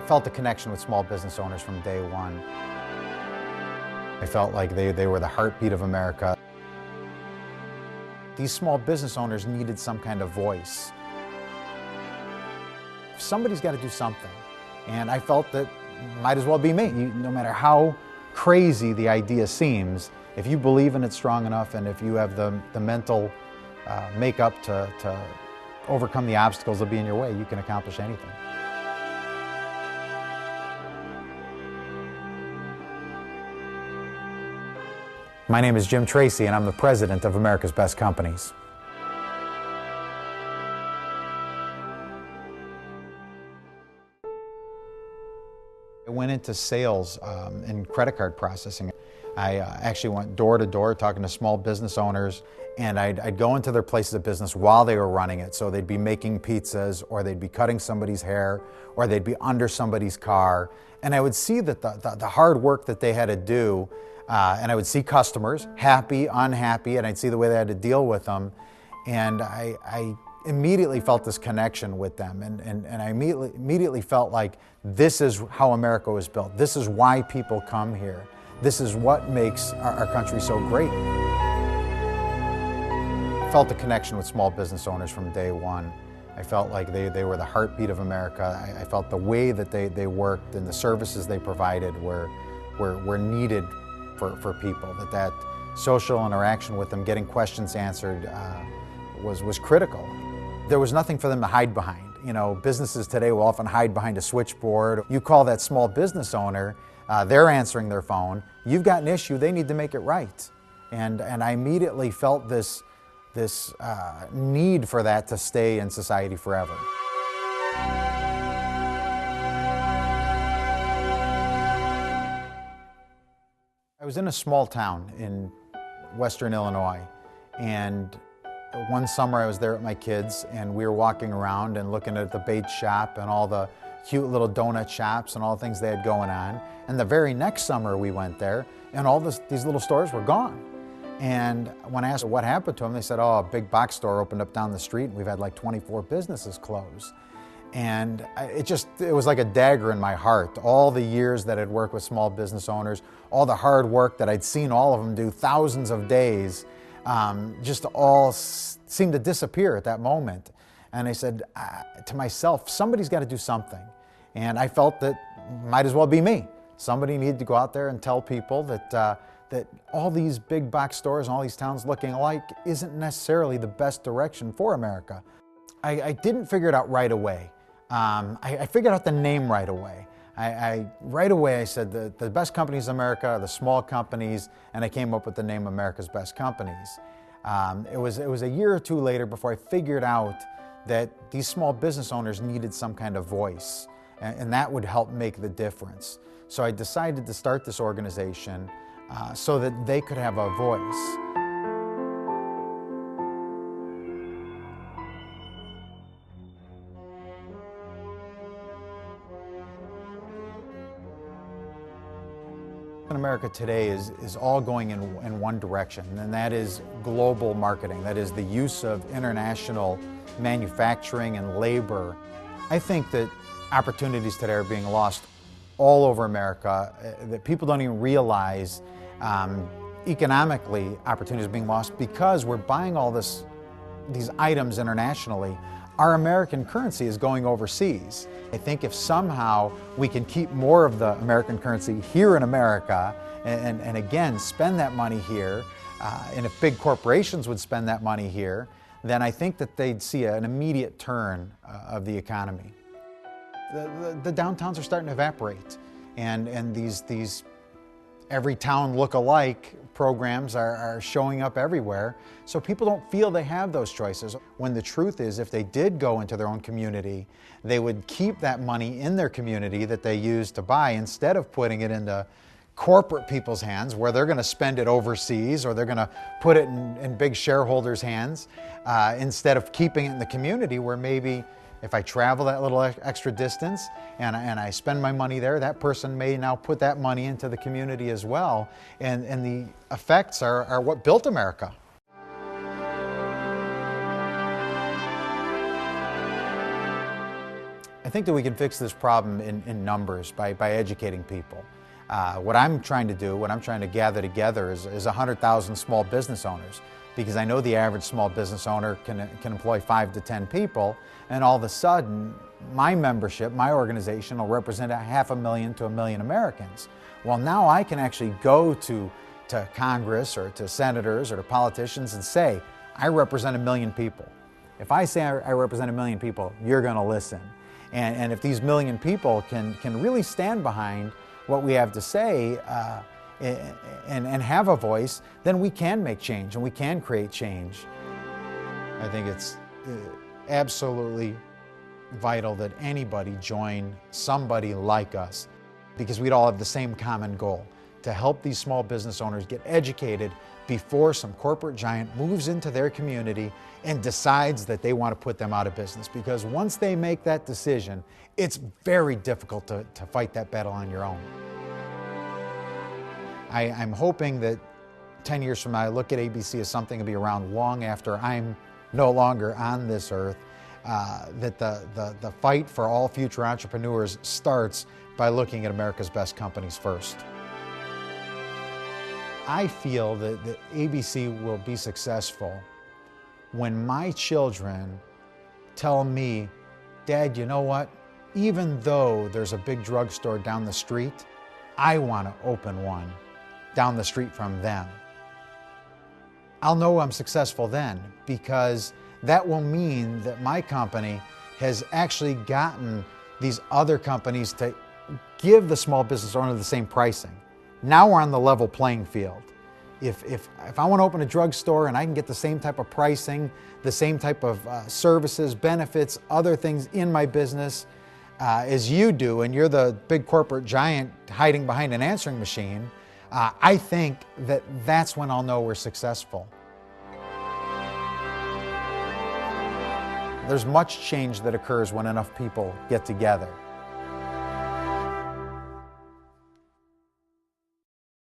felt a connection with small business owners from day one. I felt like they were the heartbeat of America. These small business owners needed some kind of voice. Somebody's got to do something, and I felt that might as well be me. No matter how crazy the idea seems, if you believe in it strong enough and if you have the mental makeup to overcome the obstacles that be in your way, you can accomplish anything. My name is Jim Tracy, and I'm the president of America's Best Companies. I went into sales and credit card processing. I actually went door to door talking to small business owners, and I'd go into their places of business while they were running it. So they'd be making pizzas, or they'd be cutting somebody's hair, or they'd be under somebody's car. And I would see that the hard work that they had to do, and I would see customers, happy, unhappy, and I'd see the way they had to deal with them. And I immediately felt this connection with them, and I immediately felt like this is how America was built. This is why people come here. This is what makes our country so great. I felt a connection with small business owners from day one. I felt like they were the heartbeat of America. I felt the way that they worked and the services they provided were needed for people, that social interaction with them, getting questions answered, was critical. There was nothing for them to hide behind. You know, businesses today will often hide behind a switchboard. You call that small business owner, they're answering their phone. You've got an issue, they need to make it right. And I immediately felt this need for that to stay in society forever. I was in a small town in western Illinois, and one summer I was there with my kids, and we were walking around and looking at the bait shop and all the cute little donut shops and all the things they had going on. And the very next summer we went there, and all these little stores were gone. And when I asked what happened to them, they said, oh, a big box store opened up down the street, and we've had like 24 businesses close. And it was like a dagger in my heart. All the years that I'd worked with small business owners, all the hard work that I'd seen all of them do thousands of days, just all seemed to disappear at that moment. And I said to myself, somebody's got to do something. And I felt that might as well be me. Somebody needed to go out there and tell people that all these big box stores and all these towns looking alike isn't necessarily the best direction for America. I didn't figure it out right away. I figured out the name right away. Right away I said the best companies in America are the small companies, and I came up with the name America's Best Companies. It was a year or two later before I figured out that these small business owners needed some kind of voice, and that would help make the difference. So I decided to start this organization so that they could have a voice. In America today is all going in one direction, and that is global marketing. That is the use of international manufacturing and labor. I think that opportunities today are being lost all over America, that people don't even realize economically opportunities are being lost because we're buying all these items internationally. Our American currency is going overseas. I think if somehow we can keep more of the American currency here in America and again spend that money here, and if big corporations would spend that money here, then I think that they'd see an immediate turn of the economy. The downtowns are starting to evaporate, and these every town look-alike programs are showing up everywhere, so people don't feel they have those choices. When the truth is, if they did go into their own community, they would keep that money in their community that they use to buy, instead of putting it into corporate people's hands where they're going to spend it overseas, or they're going to put it in big shareholders' hands, instead of keeping it in the community where maybe if I travel that little extra distance and I spend my money there, that person may now put that money into the community as well. And the effects are what built America. I think that we can fix this problem in numbers by educating people. What I'm trying to do, what I'm trying to gather together is 100,000 small business owners, because I know the average small business owner can employ 5 to 10 people, and all of a sudden my membership, my organization will represent 500,000 to 1 million Americans. Well, now I can actually go to Congress or to senators or to politicians and say, I represent 1 million people. If I say I represent 1 million people, you're going to listen. And if these 1 million people can really stand behind what we have to say and have a voice, then we can make change and we can create change. I think it's absolutely vital that anybody join somebody like us, because we'd all have the same common goal: to help these small business owners get educated before some corporate giant moves into their community and decides that they want to put them out of business. Because once they make that decision, it's very difficult to fight that battle on your own. I'm hoping that 10 years from now, I look at ABC as something to be around long after I'm no longer on this earth, that the fight for all future entrepreneurs starts by looking at America's best companies first. I feel that ABC will be successful when my children tell me, Dad, you know what? Even though there's a big drugstore down the street, I want to open one down the street from them. I'll know I'm successful then, because that will mean that my company has actually gotten these other companies to give the small business owner the same pricing. Now we're on the level playing field. If I want to open a drugstore and I can get the same type of pricing, the same type of services, benefits, other things in my business as you do, and you're the big corporate giant hiding behind an answering machine, I think that that's when I'll know we're successful. There's much change that occurs when enough people get together.